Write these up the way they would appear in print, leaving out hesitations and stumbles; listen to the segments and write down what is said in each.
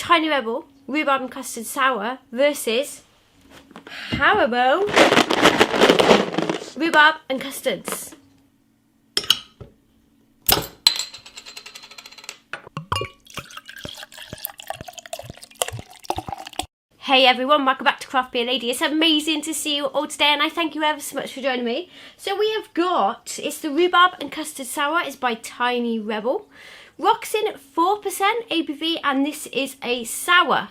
Tiny Rebel Rhubarb and Custard Sour versus Haribo Rhubarb and Custards. Hey everyone, welcome back to Craft Beer Lady. It's amazing to see you all today and I thank you ever so much for joining me. So we have got, it's the Rhubarb and Custard Sour. It's by Tiny Rebel. Rocks in at 4% ABV and this is a sour.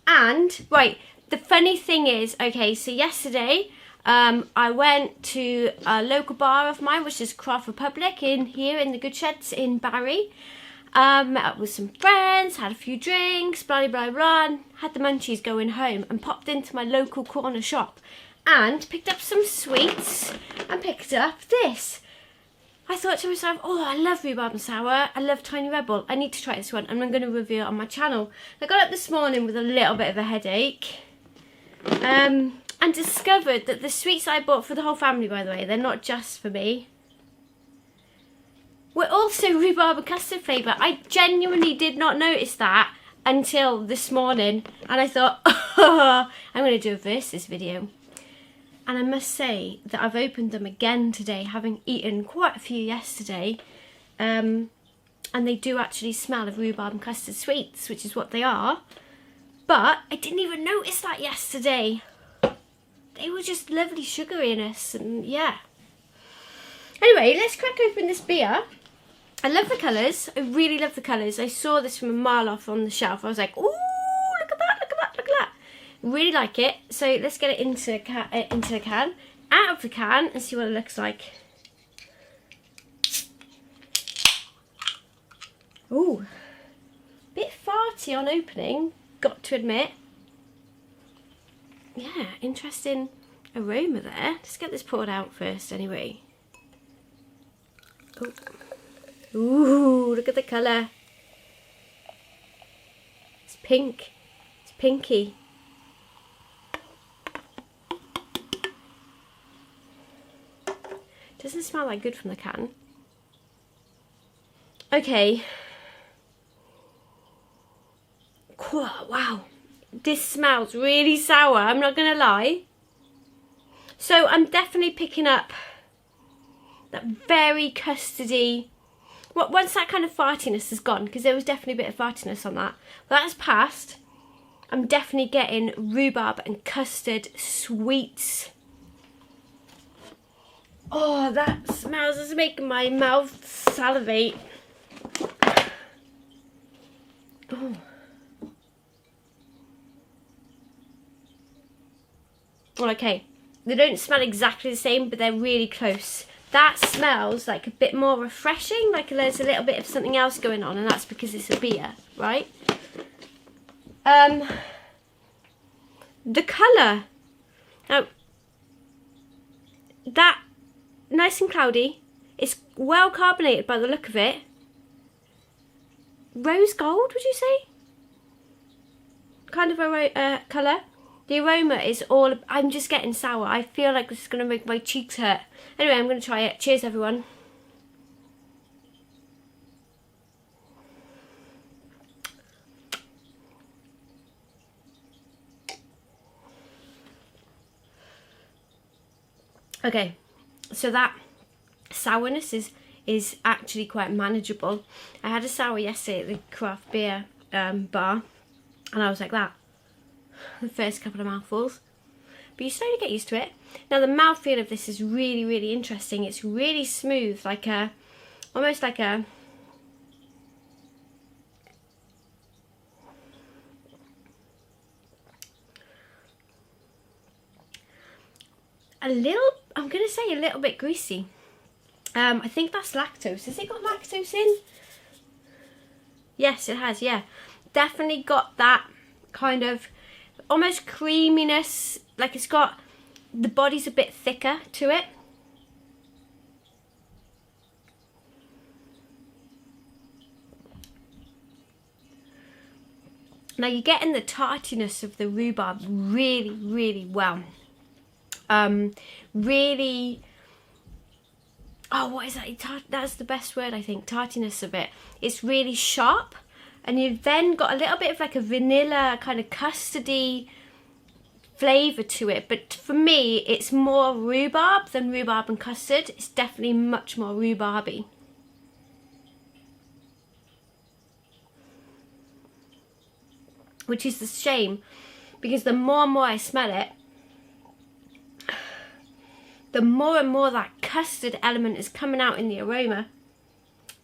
And, right, the funny thing is, okay, so yesterday I went to a local bar of mine, which is Craft Republic in here in the Good Sheds in Barry. Met up with some friends, had a few drinks, blah blah blah, had the munchies going home and popped into my local corner shop and picked up some sweets and picked up this. I thought to myself, oh, I love Rhubarb and Sour, I love Tiny Rebel, I need to try this one and I'm going to review it on my channel. I got up this morning with a little bit of a headache and discovered that the sweets I bought for the whole family, by the way, they're not just for me. We're also rhubarb and custard flavour. I genuinely did not notice that until this morning. And I thought, oh, I'm going to do a versus video. And I must say that I've opened them again today, having eaten quite a few yesterday. And they do actually smell of rhubarb and custard sweets, which is what they are. But I didn't even notice that yesterday. They were just lovely sugariness and yeah. Anyway, let's crack open this beer. I love the colours. I really love the colours. I saw this from a mile off on the shelf. I was like, ooh, look at that, look at that, look at that. Really like it. So let's get it into the can, out of the can, and see what it looks like. Ooh, bit farty on opening, got to admit. Yeah, interesting aroma there. Let's get this poured out first anyway. Ooh. Ooh, look at the colour. It's pink. It's pinky. Doesn't smell that good from the can. Okay. Wow. This smells really sour, I'm not going to lie. So I'm definitely picking up that very custardy. Once that kind of fartiness is gone, because there was definitely a bit of fartiness on that, well, that has passed. I'm definitely getting rhubarb and custard sweets. Oh, that smells, it's making my mouth salivate. Oh. Okay, they don't smell exactly the same, but they're really close. That smells like a bit more refreshing, like there's a little bit of something else going on, and that's because it's a beer, right? The colour. Now, that nice and cloudy. It's well carbonated by the look of it. Rose gold, would you say? Kind of a colour. The aroma is all, I'm just getting sour. I feel like this is going to make my cheeks hurt. Anyway, I'm going to try it. Cheers, everyone. Okay, so that sourness is actually quite manageable. I had a sour yesterday at the craft beer bar, and I was like that. The first couple of mouthfuls, but you slowly get used to it. Now the mouthfeel of this is really, really interesting. It's really smooth, like a, almost like a little, I'm gonna say a little bit greasy. I think that's lactose. Has it got lactose in? Yes, it has, yeah. Definitely got that kind of almost creaminess, like it's got, the body's a bit thicker to it. Now you're getting the tartiness of the rhubarb really, really well. Really, oh, what is that? That's the best word, I think. Tartiness of it. It's really sharp. and you've then got a little bit of like a vanilla kind of custardy flavour to it, but for me it's more rhubarb than rhubarb and custard. It's definitely much more rhubarby. Which is the shame, because the more and more I smell it, the more and more that custard element is coming out in the aroma.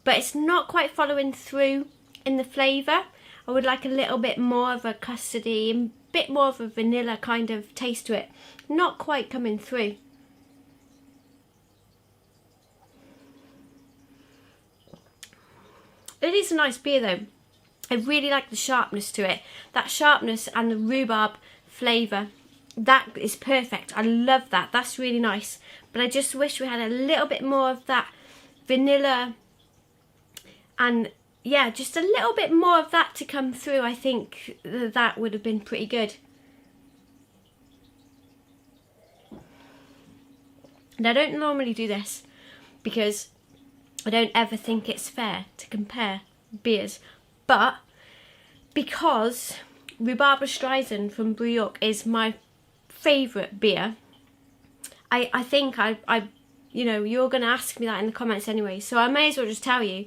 But it's not quite following through in the flavour. I would like a little bit more of a custardy and a bit more of a vanilla kind of taste to it. Not quite coming through. It is a nice beer though. I really like the sharpness to it. That sharpness and the rhubarb flavour, that is perfect. I love that. That's really nice. But I just wish we had a little bit more of that vanilla and yeah, just a little bit more of that to come through. I think that would have been pretty good. And I don't normally do this because I don't ever think it's fair to compare beers. But because Rhubarb Custard from Brew York is my favourite beer, I think you know, you're going to ask me that in the comments anyway, so I may as well just tell you,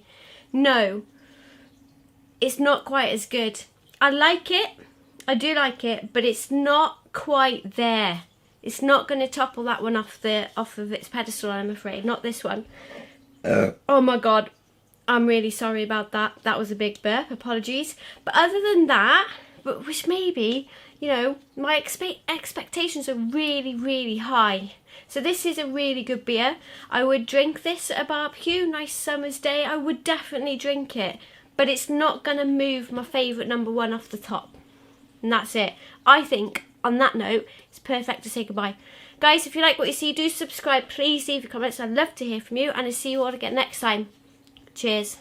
no, it's not quite as good. I like it, I do like it, but it's not quite there. It's not going to topple that one off of its pedestal, I'm afraid. Not this one. Oh my god. I'm really sorry about that. That was a big burp. Apologies. But other than that, which maybe, you know, my expectations are really, really high. So this is a really good beer. I would drink this at a barbecue, nice summer's day. I would definitely drink it. But it's not going to move my favourite number one off the top. And that's it. I think, on that note, it's perfect to say goodbye. Guys, if you like what you see, do subscribe. Please leave your comments. I'd love to hear from you. And I'll see you all again next time. Cheers.